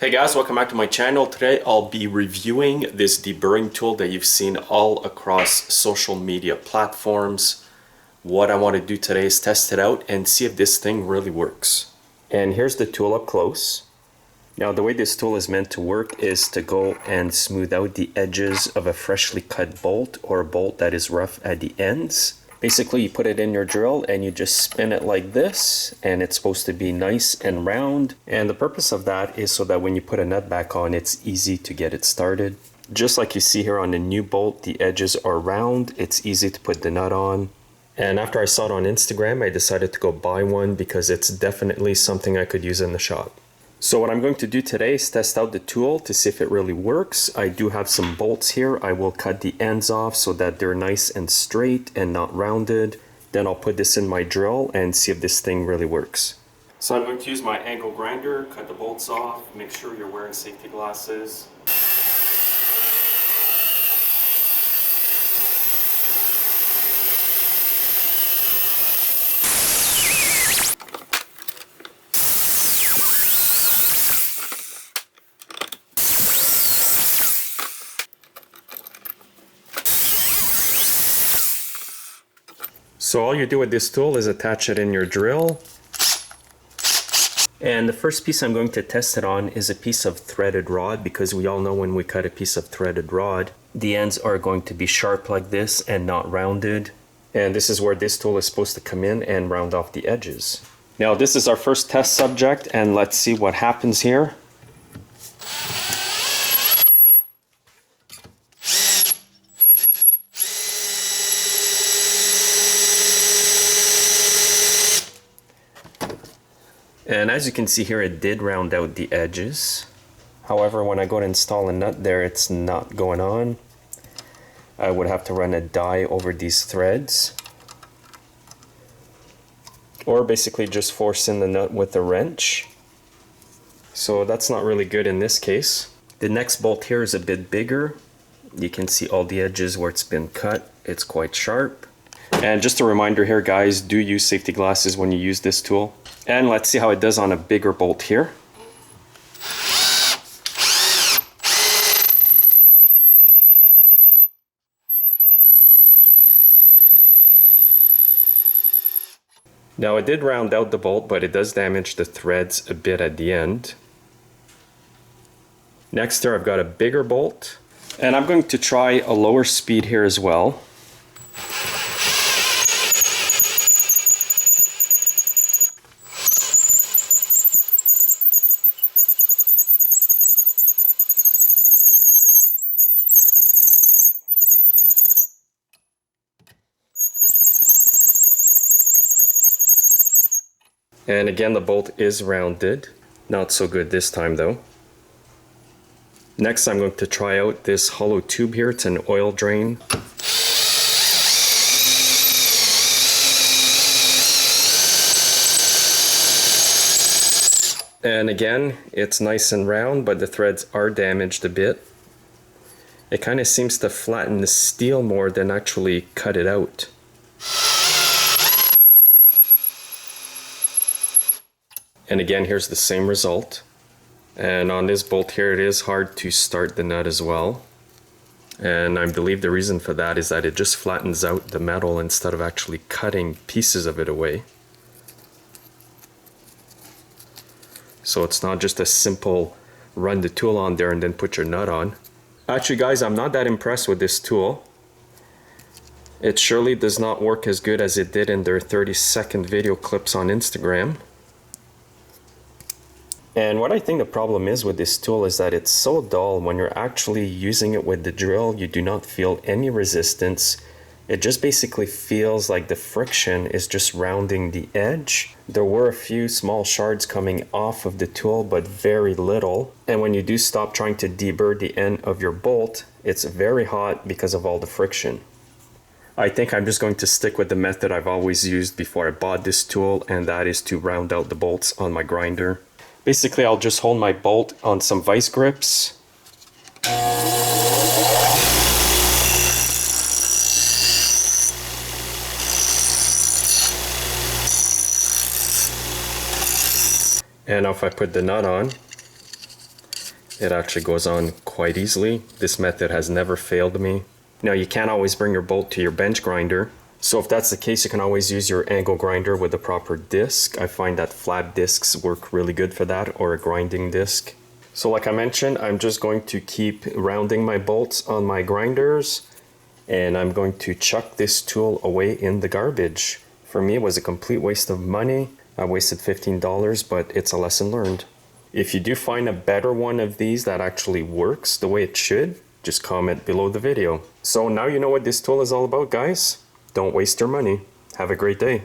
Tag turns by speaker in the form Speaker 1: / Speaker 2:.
Speaker 1: Hey guys, welcome back to my channel. Today I'll be reviewing this deburring tool that you've seen all across social media platforms. What I want to do today is test it out and see if this thing really works. And here's the tool up close. Now the way this tool is meant to work is to go and smooth out the edges of a freshly cut bolt or a bolt that is rough at the ends. Basically, you put it in your drill and you just spin it like this, and it's supposed to be nice and round. And the purpose of that is so that when you put a nut back on, it's easy to get it started. Just like you see here on the new bolt, the edges are round. It's easy to put the nut on. And after I saw it on Instagram, I decided to go buy one because it's definitely something I could use in the shop. So what I'm going to do today is test out the tool to see if it really works. I do have some bolts here. I will cut the ends off so that they're nice and straight and not rounded. Then I'll put this in my drill and see if this thing really works. So I'm going to use my angle grinder, cut the bolts off, make sure you're wearing safety glasses. So all you do with this tool is attach it in your drill. And the first piece I'm going to test it on is a piece of threaded rod, because we all know when we cut a piece of threaded rod, the ends are going to be sharp like this and not rounded. And this is where this tool is supposed to come in and round off the edges. Now this is our first test subject, and let's see what happens here. And as you can see here, it did round out the edges. However, when I go to install a nut there, it's not going on. I would have to run a die over these threads, or basically just force in the nut with a wrench. So that's not really good in this case. The next bolt here is a bit bigger. You can see all the edges where it's been cut. It's quite sharp. And just a reminder here, guys, do use safety glasses when you use this tool. And let's see how it does on a bigger bolt here. Now it did round out the bolt, but it does damage the threads a bit at the end. Next here I've got a bigger bolt, and I'm going to try a lower speed here as well. And again, the bolt is rounded. Not so good this time though. Next, I'm going to try out this hollow tube here. It's an oil drain. And again, it's nice and round, but the threads are damaged a bit. It kind of seems to flatten the steel more than actually cut it out. And again, here's the same result. And on this bolt here, it is hard to start the nut as well. And I believe the reason for that is that it just flattens out the metal instead of actually cutting pieces of it away. So it's not just a simple run the tool on there and then put your nut on. Actually, guys, I'm not that impressed with this tool. It surely does not work as good as it did in their 30-second video clips on Instagram. And what I think the problem is with this tool is that it's so dull. When you're actually using it with the drill, you do not feel any resistance. It just basically feels like the friction is just rounding the edge. There were a few small shards coming off of the tool, but very little. And when you do stop trying to deburr the end of your bolt, it's very hot because of all the friction. I think I'm just going to stick with the method I've always used before I bought this tool, and that is to round out the bolts on my grinder. Basically, I'll just hold my bolt on some vice grips. And now if I put the nut on, It actually goes on quite easily. This method has never failed me. Now you can't always bring your bolt to your bench grinder. So if that's the case, you can always use your angle grinder with the proper disc. I find that flat discs work really good for that, or a grinding disc. So like I mentioned, I'm just going to keep rounding my bolts on my grinders, and I'm going to chuck this tool away in the garbage. For me, it was a complete waste of money. I wasted $15, but it's a lesson learned. If you do find a better one of these that actually works the way it should, just comment below the video. So now you know what this tool is all about, guys. Don't waste your money. Have a great day.